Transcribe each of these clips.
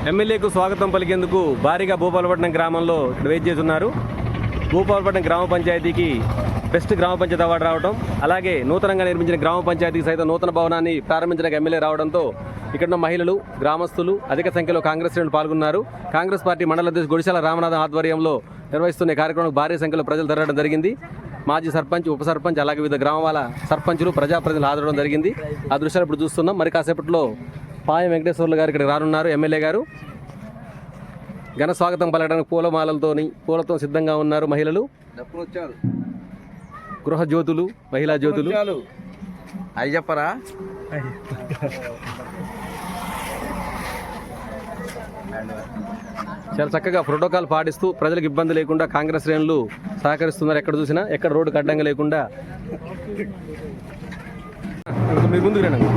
ఎమ్మెల్యేకు స్వాగతం పలికేందుకు భారీగా భూపాలపట్నం గ్రామంలో ఇక్కడ వెయిట్ చేస్తున్నారు. భూపాలపట్నం గ్రామ పంచాయతీకి బెస్ట్ గ్రామ పంచాయతీ అవార్డు రావడం, అలాగే నూతనంగా నిర్మించిన గ్రామ పంచాయతీకి సైతం నూతన భవనాన్ని ప్రారంభించడానికి ఎమ్మెల్యే రావడంతో ఇక్కడున్న మహిళలు, గ్రామస్తులు అధిక సంఖ్యలో కాంగ్రెస్ శ్రేణులు పాల్గొన్నారు. కాంగ్రెస్ పార్టీ మండల అధ్యక్షుడు గుడిశాల రామనాథం ఆధ్వర్యంలో నిర్వహిస్తున్న కార్యక్రమానికి భారీ సంఖ్యలో ప్రజలు తరలడం జరిగింది. మాజీ సర్పంచ్, ఉప సర్పంచ్, అలాగే వివిధ గ్రామాల సర్పంచులు, ప్రజాప్రతినిధులు హాజరవడం జరిగింది. ఆ దృశ్యాలు ఇప్పుడు చూస్తున్నాం. మరి కాసేపట్లో పాయం వెంకటేశ్వర్లు గారు ఇక్కడ రానున్నారు. ఎమ్మెల్యే గారు ఘన స్వాగతం పలకడానికి పూలతో సిద్ధంగా ఉన్నారు మహిళలు, గృహ జ్యోతులు, మహిళా జ్యోతులు. అవి చెప్పరా? చాలా చక్కగా ప్రోటోకాల్ పాటిస్తూ ప్రజలకు ఇబ్బంది లేకుండా కాంగ్రెస్ శ్రేణులు సహకరిస్తున్నారు. ఎక్కడ చూసినా ఎక్కడ రోడ్డుకు అడ్డంగా లేకుండా. మీరు ముందుకు రండి.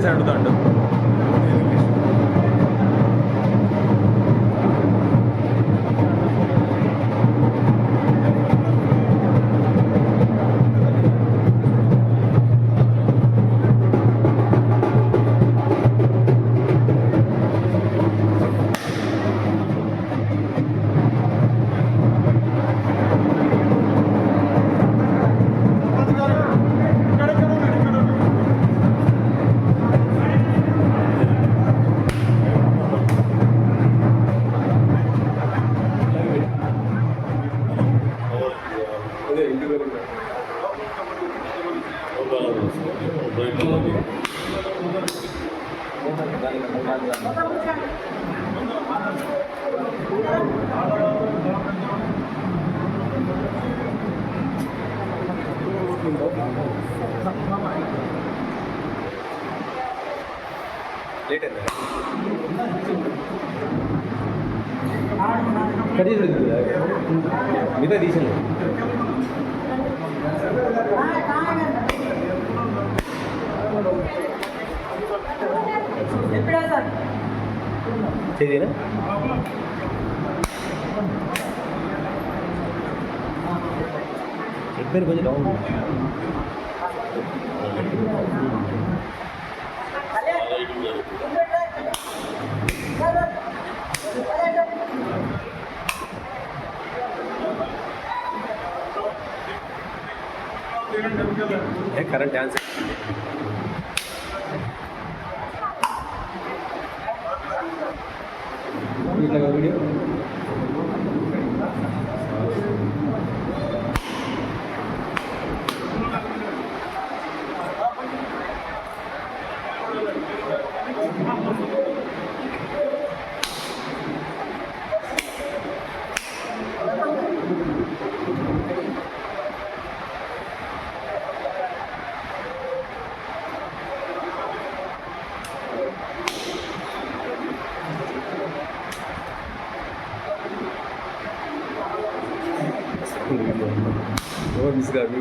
డీటెయిల్స్ అడుగుతాడు. లేట్ అయిందా? మిగతా తీసాను. చేదేనా? చెప్పారు కొంచెం డౌన్. కరెంట్ ఆన్సర్ ఇట్లా వీడియో మిస్ కాదు.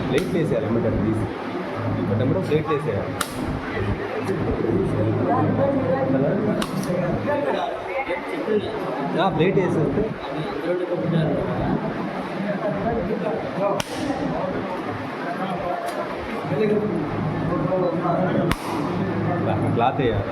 ప్లేట్ వేసేయాలి ఏమంటారు తీసి బట్టంలో ప్లేట్ వేసేయాలి. ప్లేట్ వేసేస్తే క్లాత్ వేయాలి.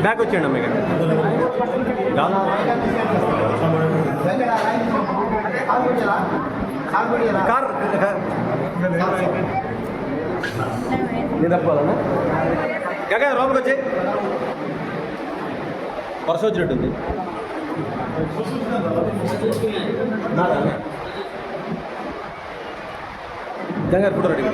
బ్యాక్ వచ్చేయండి అమ్మాయి గారు. కార్ నేను తప్పుకోవాలన్నా గగా లోపలికి వచ్చి వర్ష వచ్చినట్టుంది. జంగారు photo ready.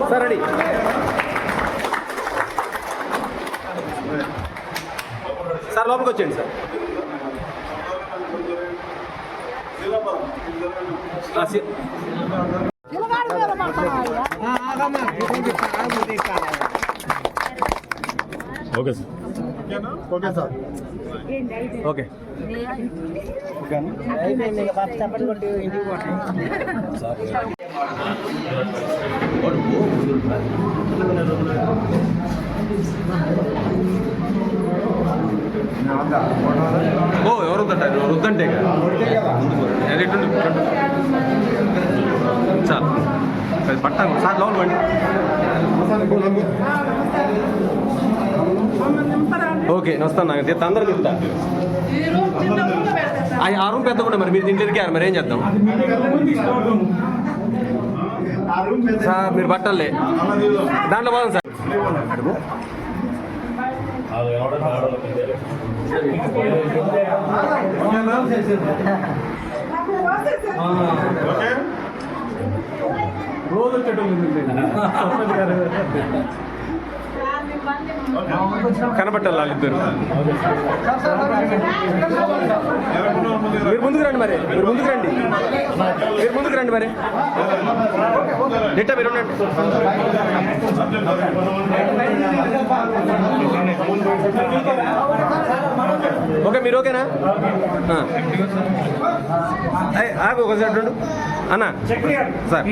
Sir ready. Sir లోపలికి వచ్చేయండి sir. Okay sir. Okay sir. Okay ఓ ఎవరు వద్దంటారు? వద్దంటే చాలు పట్టాను సార్ లోన్ పండి. ఓకే వస్తాను. నాకు తొందరగా చెప్తా. ఆ రూమ్ పెద్ద కూడా మరి మీరు దీంట్లో ఇరికారు మరి ఏం చేద్దాం సార్? మీరు పట్టాలే దాంట్లో పోదాం సార్. రోజు కనబట్టాలి వాళ్ళిద్దరు. మీరు ముందుకు రండి మరి. మీరు ముందుకు రండి. మీరు ముందుకు రండి మరి. నెట్ట మీరు ఉండండి. ఓకే మీరు ఓకేనా? ఆగు ఒకసారి ఉండు అన్న సార్.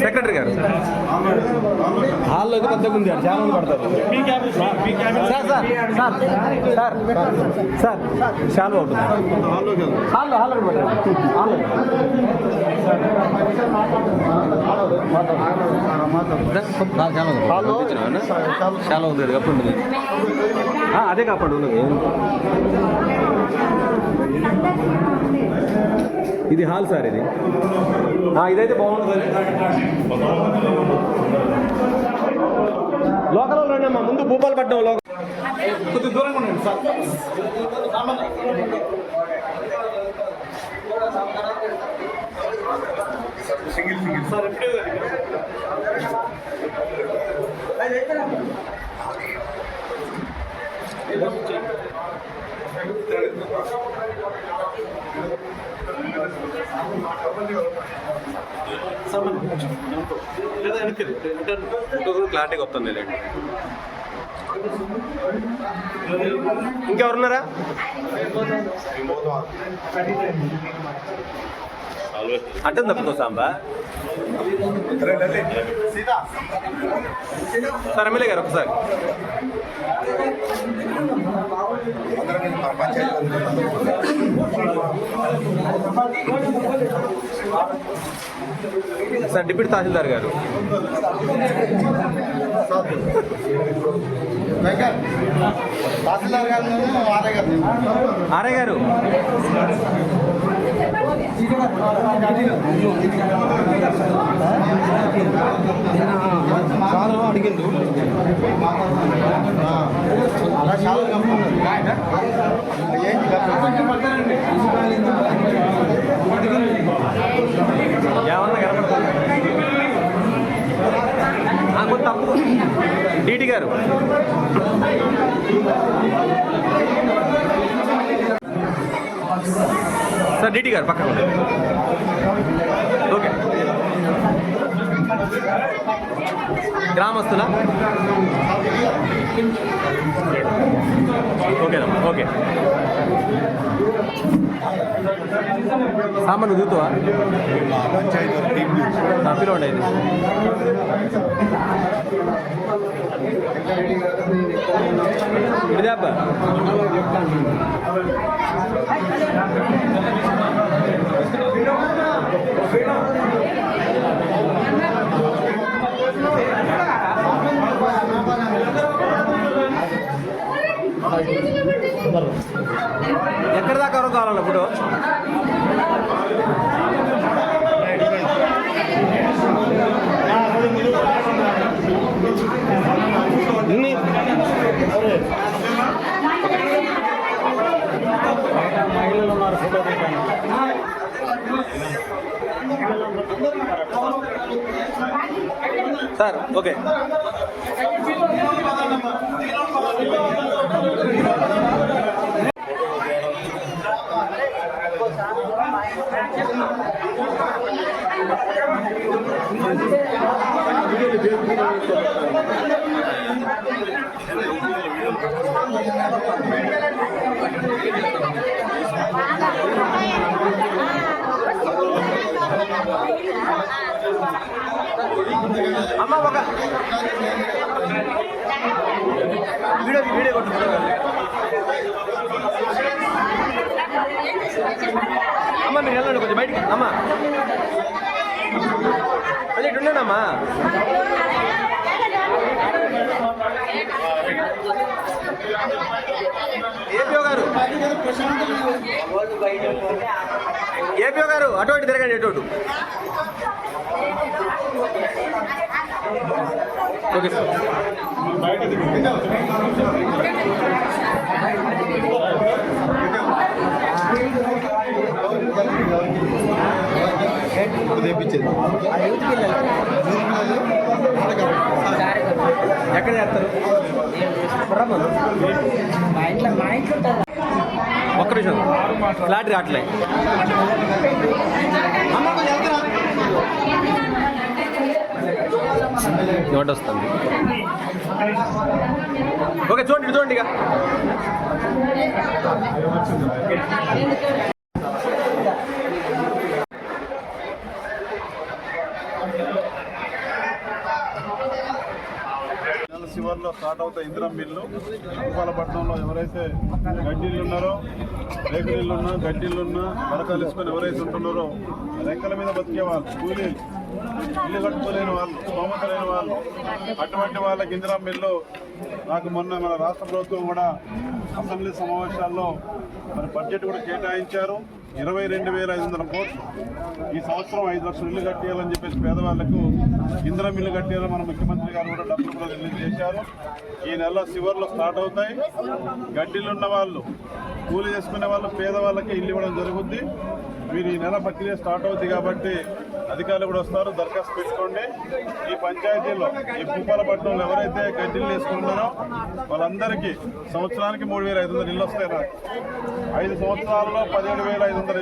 సెక్రటరీ గారు హాల్లో అయితే పెద్దగా ఉంది, చాలా మంది పడతారు. Sir sir sir sir sir చాలా ఉంటుంది హాల్లో. చాలా ఉంది అది కప్పండి. అదే కాపండి ఉన్నది. ఇది హాల్ సార్. ఇది ఇదైతే బాగుంటుంది. లోకల్ రండి అమ్మా. ముందు భూపాలపట్నం లోకల్ కొద్దిగా దూరంగా ఉండండి సార్. సార్ ఎప్పుడే క్లారిటీగా వస్తుంది లేండి. ఇంకెవరున్నారా? అంటే తప్పుకో సాంబా సార్. ఎమ్మెల్యే గారు ఒకసారి సార్. డిప్యూటీ తహసీల్దార్ గారు ఆర్ఐ గారు అడిగింది. ఏమన్నా కనపడుతుంది కొంత తప్పు. డీటీ గారు సార్. డీటీ గారు పక్కన. ఓకే గ్రామస్తులా? ఓకేనమ్మా. ఓకే సామాను దిగుతావా? పిలవండి. ఇడిదబ్బా ఎక్కడి దాకా వరకు కావాలన్న ఇప్పుడు మహిళలు ఉన్నారు ఫోటో తీయడానికి. సార్ ఓకే అమ్మ ఒక వీడియో కొట్టు అమ్మ మీరు వెళ్ళండి కొంచెం బయటికి అమ్మ కొంచెం ఇటు ఉండేనమ్మా ఏపీఓ గారు అటువంటి తిరగండి ఎటు ఓకే సార్ ఎక్కడ చేస్తారు ఒక్క నిమిషం ఫ్లాట్ రావట్లే నోట్ వస్తుంది ఓకే చూడండి ఇక శివర్లో స్టార్ట్ అవుతాయి ఇందిరం మిల్లు భూపాలపట్నంలో ఎవరైతే గడ్డిళ్ళు ఉన్నారో రేకులిళ్ళున్నా గడ్డిళ్ళున్నా మరకాలు వేసుకొని ఎవరైతే ఉంటున్నారో రెక్కల మీద బతికే వాళ్ళు కూలీలు ఇల్లు కట్టుకోలేని వాళ్ళు స్తోమత లేని వాళ్ళు అటువంటి వాళ్ళకి ఇందిరం మిల్లు నాకు మొన్న మన రాష్ట్ర ప్రభుత్వం కూడా అసెంబ్లీ సమావేశాల్లో మరి బడ్జెట్ కూడా కేటాయించారు 22,500 కోట్లు ఈ సంవత్సరం 5 లక్షల ఇల్లు కట్టేయాలని చెప్పేసి పేదవాళ్లకు ఇందిరం ఇల్లు కట్టేయాలని మన ముఖ్యమంత్రి గారు కూడా డబ్బులు కూడా రిలీజ్ చేశారు. ఈ నెల చివరిలో స్టార్ట్ అవుతాయి. గడ్డిలు ఉన్న వాళ్ళు కూలి చేసుకునే వాళ్ళు పేదవాళ్ళకి ఇల్లు ఇవ్వడం జరుగుద్ది. మీరు ఈ నెల ప్రక్రియ స్టార్ట్ అవుతుంది కాబట్టి అధికారులు కూడా వస్తారు, దరఖాస్తు పెట్టుకోండి. ఈ పంచాయతీలో ఈ భూపాలపట్నంలో ఎవరైతే గడ్డిలు వేసుకుంటున్నారో వాళ్ళందరికీ సంవత్సరానికి 3,500 ఇల్లు వస్తాయి. నాకు 5 సంవత్సరాల్లో 17,500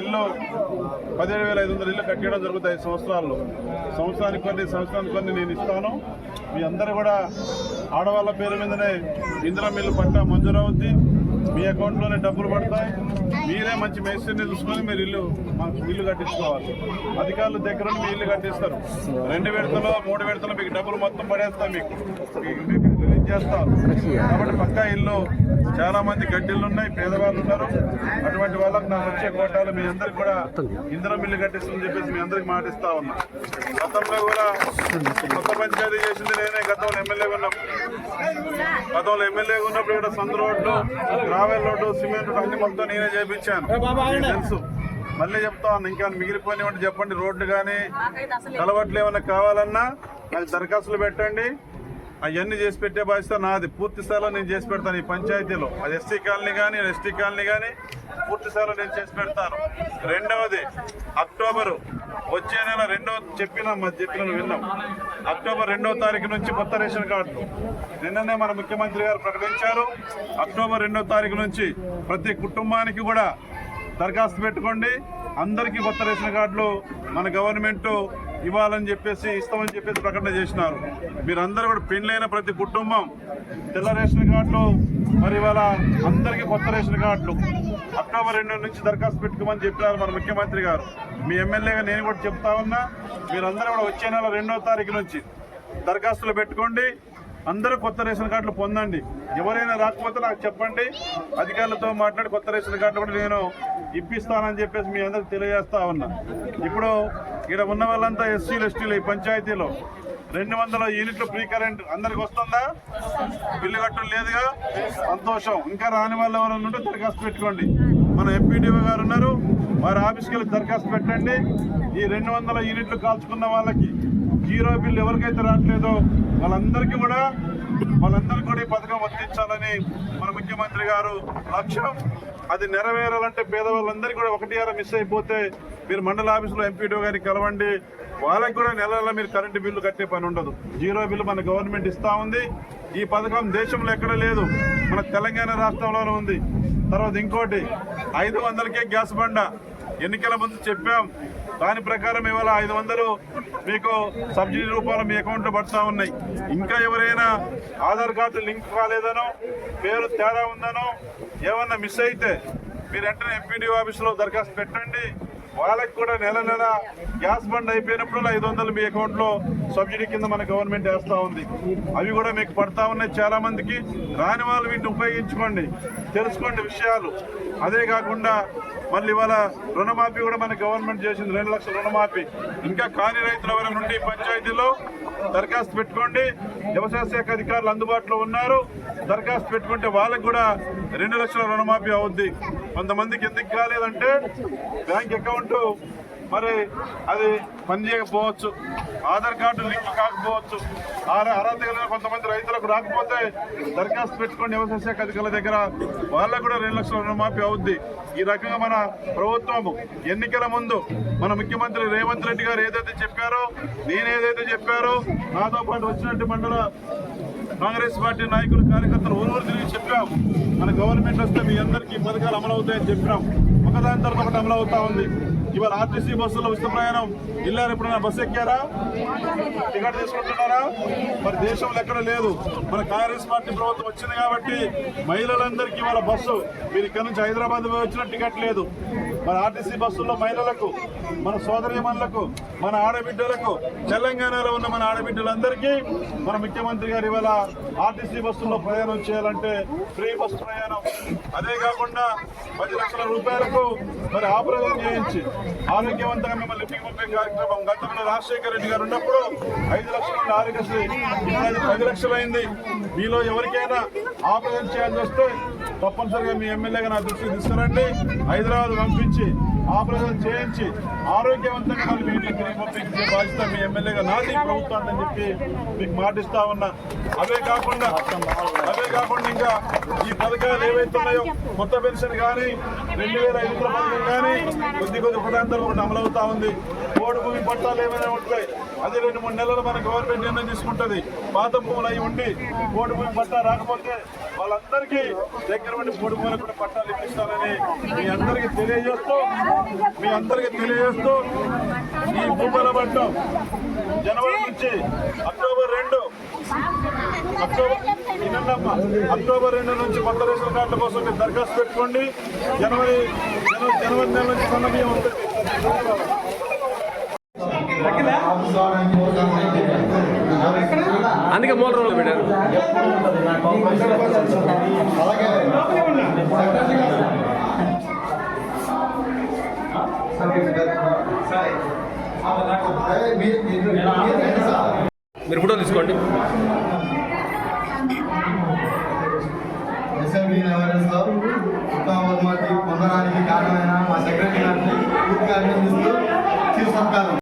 ఇల్లు కట్టడం జరుగుతుంది. 5 సంవత్సరాల్లో సంవత్సరానికి కొన్ని నేను ఇస్తాను. మీ అందరూ కూడా ఆడవాళ్ళ పేరు మీదనే ఇందిరం ఇల్లు పట్టా మంజూరవుద్ది. మీ అకౌంట్లోనే డబ్బులు పడతాయి. మీరే మంచి మేస్త్రిని చూసుకొని మీరు ఇల్లు కట్టించుకోవాలి. అధికారుల దగ్గర మీ ఇల్లు కట్టిస్తారు. 2 విడతలో 3 విడతలో మీకు డబ్బులు మొత్తం పడేస్తాం, మీకు రిలీజ్ చేస్తాం. కాబట్టి పక్కా ఇల్లు చాలా మంది గడ్డిళ్ళు ఉన్నాయి, పేదవాళ్ళు ఉన్నారు. అటువంటి వాళ్ళకి నాకు వచ్చే కోటాలు మీ అందరికి కూడా ఇందిరం ఇల్లు కట్టిస్తుందని చెప్పేసి మీ అందరికి మాటిస్తా ఉన్నా. గతంలో కూడా కొత్త పంచాయతీ చేసింది నేనే. గతంలో ఎమ్మెల్యేగా ఉన్నప్పుడు కూడా సందు రోడ్లు, గ్రావెల్ రోడ్డు, సిమెంట్ రోడ్డు అన్ని మొత్తం నేనే చేయించాను, తెలుసు. మళ్ళీ చెప్తా ఉన్నా, ఇంకా మిగిలిపోయినటువంటి చెప్పండి. రోడ్లు కానీ కలవట్లు ఏమైనా కావాలన్నా నాకు దరఖాస్తులు పెట్టండి. అవన్నీ చేసి పెట్టే బాధ్యత నాది. పూర్తి స్థాయిలో నేను చేసి పెడతాను. ఈ పంచాయతీలో అది ఎస్సీ కాలనీ కానీ ఎస్టీ కాలనీ కానీ పూర్తి స్థాయిలో నేను చేసి పెడతాను. రెండవది, అక్టోబరు వచ్చే నెల 2వ చెప్పిన విన్నాం. అక్టోబర్ 2వ తారీఖు నుంచి కొత్త రేషన్ కార్డులు నిన్ననే మన ముఖ్యమంత్రి గారు ప్రకటించారు. అక్టోబర్ 2వ తారీఖు నుంచి ప్రతి కుటుంబానికి కూడా దరఖాస్తు పెట్టుకోండి. అందరికీ కొత్త రేషన్ కార్డులు మన గవర్నమెంట్ ఇవ్వాలని చెప్పేసి ఇస్తామని చెప్పేసి ప్రకటన చేసినారు. మీరందరూ కూడా పెళ్ళైన ప్రతి కుటుంబం తెల్ల రేషన్ కార్డులు, మరి ఇవాళ అందరికీ కొత్త రేషన్ కార్డులు అక్టోబర్ 2 నుంచి దరఖాస్తు పెట్టుకోమని చెప్పినారు మన ముఖ్యమంత్రి గారు. మీ ఎమ్మెల్యేగా నేను కూడా చెప్తా ఉన్నా, మీరందరూ కూడా వచ్చే నెల 2వ తారీఖు నుంచి దరఖాస్తులు పెట్టుకోండి. అందరూ కొత్త రేషన్ కార్డులు పొందండి. ఎవరైనా రాకపోతే నాకు చెప్పండి, అధికారులతో మాట్లాడి కొత్త రేషన్ కార్డులు కూడా నేను ఇప్పిస్తానని చెప్పేసి మీ అందరికి తెలియజేస్తా ఉన్నా. ఇప్పుడు ఇక్కడ ఉన్న వాళ్ళంతా ఎస్సీలు ఎస్టీలు ఈ పంచాయతీలో 200 యూనిట్లు ఫ్రీ కరెంట్ అందరికి వస్తుందా? బిల్లు కట్టడం లేదుగా, సంతోషం. ఇంకా రాని వాళ్ళు ఎవరైనా ఉంటే దరఖాస్తు పెట్టుకోండి. మన ఎంపీడీఓ గారు ఉన్నారు, వారి ఆఫీస్కి వెళ్ళి దరఖాస్తు పెట్టండి. ఈ 200 యూనిట్లు కాల్చుకున్న వాళ్ళకి జీరో బిల్లు ఎవరికైతే రావట్లేదో వాళ్ళందరికీ కూడా ఈ పథకం వర్తించాలని మన ముఖ్యమంత్రి గారు లక్ష్యం. అది నెరవేరాలంటే పేదవాళ్ళందరికీ కూడా 1 మిస్ అయిపోతే మీరు మండల ఆఫీసులో ఎంపీడీఓ గారిని కలవండి. వాళ్ళకి కూడా నెల మీరు కరెంటు బిల్లు కట్టే పని ఉండదు. జీరో బిల్లు మన గవర్నమెంట్ ఇస్తా ఉంది. ఈ పథకం దేశంలో ఎక్కడ లేదు, మన తెలంగాణ రాష్ట్రంలోనే ఉంది. తర్వాత ఇంకోటి 500కే గ్యాస్ బండ ఎన్నికల ముందు చెప్పాం. దాని ప్రకారం ఇవాళ 500 మీకు సబ్సిడీ రూపాయలు మీ అకౌంట్లో పడతా ఉన్నాయి. ఇంకా ఎవరైనా ఆధార్ కార్డు లింక్ కాలేదనో, పేరు తేడా ఉందనో, ఏమన్నా మిస్ అయితే మీరు వెంటనే ఎంపీడీఓ ఆఫీసులో దరఖాస్తు పెట్టండి. వాళ్ళకి కూడా నెల గ్యాస్ బండ్ అయిపోయినప్పుడు 500 మీ అకౌంట్లో సబ్సిడీ కింద మన గవర్నమెంట్ వేస్తూ ఉంది. అవి కూడా మీకు పడతా ఉన్నాయి. చాలా మందికి రాని వాళ్ళు వీటిని ఉపయోగించుకోండి, తెలుసుకోండి విషయాలు. అదే కాకుండా మళ్ళీ ఇవాళ రుణమాఫీ కూడా మన గవర్నమెంట్ చేసింది, 2 లక్షల రుణమాఫీ. ఇంకా కాని రైతుల వరకు నుండి పంచాయతీలో దరఖాస్తు పెట్టుకోండి. వ్యవసాయ శాఖ అధికారులు అందుబాటులో ఉన్నారు. దరఖాస్తు పెట్టుకుంటే వాళ్ళకి కూడా 2 లక్షల రుణమాఫీ అవుద్ది. కొంతమందికి ఎందుకు కాలేదంటే బ్యాంక్ అకౌంట్ మరి అది పనిచేయకపోవచ్చు, ఆధార్ కార్డు లింక్ కాకపోవచ్చు, అర్హత కలిగిన కొంతమంది రైతులకు రాకపోతే దరఖాస్తు పెట్టుకోండి వ్యవసాయ శాఖ అధికారుల దగ్గర. వాళ్ళకు కూడా 2 లక్షల రుణమాఫీ అవుద్ది. ఈ రకంగా మన ప్రభుత్వము ఎన్నికల ముందు మన ముఖ్యమంత్రి రేవంత్ రెడ్డి గారు ఏదైతే చెప్పారో, నేనేదైతే చెప్పారో, నాతో పాటు వచ్చినట్టు మండల కాంగ్రెస్ పార్టీ నాయకులు కార్యకర్తలు ఊరు తిరిగి చెప్పాం. మన గవర్నమెంట్ వస్తే మీ అందరికీ పథకాలు అమలు అవుతాయని చెప్పినాం. ఒకదాని తర్వాత ఒకటి అమలు అవుతా ఉంది. ఇవాళ ఆర్టీసీ బస్సులో ఉచిత ప్రయాణం వెళ్ళారు. ఎప్పుడైనా బస్సు ఎక్కారా? టికెట్ తీసుకుంటున్నారా? మరి దేశంలో ఎక్కడ లేదు. మన కాంగ్రెస్ పార్టీ ప్రభుత్వం వచ్చింది కాబట్టి మహిళలందరికీ ఇవాళ బస్సు, మీరు ఇక్కడ నుంచి హైదరాబాద్ వచ్చిన టికెట్ లేదు. మన ఆర్టీసీ బస్సుల్లో మహిళలకు, మన సోదరీమణులకు, మన ఆడబిడ్డలకు, తెలంగాణలో ఉన్న మన ఆడబిడ్డలందరికీ మన ముఖ్యమంత్రి గారు ఇవాళ ఆర్టీసీ బస్సుల్లో ప్రయాణం చేయాలంటే ఫ్రీ బస్సు ప్రయాణం. అదే కాకుండా 10 లక్షల రూపాయలకు మరి ఆపరేషన్ చేయించి ఆరోగ్యవంతంగా మిమ్మల్ని ఇంటికి పంపే కార్యక్రమం గతంలో రాజశేఖర రెడ్డి గారు ఉన్నప్పుడు 5 లక్షల నుండి ఆరోగ్యశ్రీ, ఇప్పుడు 10 లక్షలు అయింది. మీలో ఎవరికైనా ఆపరేషన్ చేయాల్సి వస్తే తప్పనిసరిగా మీ ఎమ్మెల్యేగా నా దృష్టికి తీసుకురండి. హైదరాబాద్ పంపించి ఆపరేషన్ చేయించి ఆరోగ్యవంతంగా మీ ఇంటికి తిరిగి పంపించే బాధ్యత మీ ఎమ్మెల్యేగా నాది, ప్రభుత్వాన్ని అని చెప్పి మీకు మాటిస్తా ఉన్నా. అవే కాకుండా ఇంకా ఈ పథకాలు ఏవైతే ఉన్నాయో, కొత్త పెన్షన్ కానీ 2500 పథకం కానీ కొద్ది ఒకదాంతో ఒకటి అమలు అవుతా ఉంది. కోడి భూమి పట్టాలు ఏమైనా ఉంటాయి, అది 2-3 నెలలు మన గవర్నమెంట్ నిర్ణయం తీసుకుంటుంది. పాత భూములు అవి ఉండి కోడి భూమి పట్టా రాకపోతే వాళ్ళందరికీ దగ్గర ఉండి కోడి భూములకు కూడా పట్టాలు ఇప్పిస్తానని మీ అందరికీ తెలియజేస్తూ ఈ భూపాల పట్టం జనవరి నుంచి అక్టోబర్ 2 నుంచి కొత్త రేషన్ కార్డుల కోసం మీరు దరఖాస్తు పెట్టుకోండి. జనవరి నెల నుంచి సన్న బియ్యం ఉంటుంది. అందుకే 3 రోజులు పెట్టారు. మీరు ఫోటో తీసుకోండి. ఎస్ఎంఈ అవేర్నెస్లో పొందడానికి కారణమైన మా సెక్రటరీ గారిని పూర్తిగా అభినందిస్తూ చిరు సత్కారం.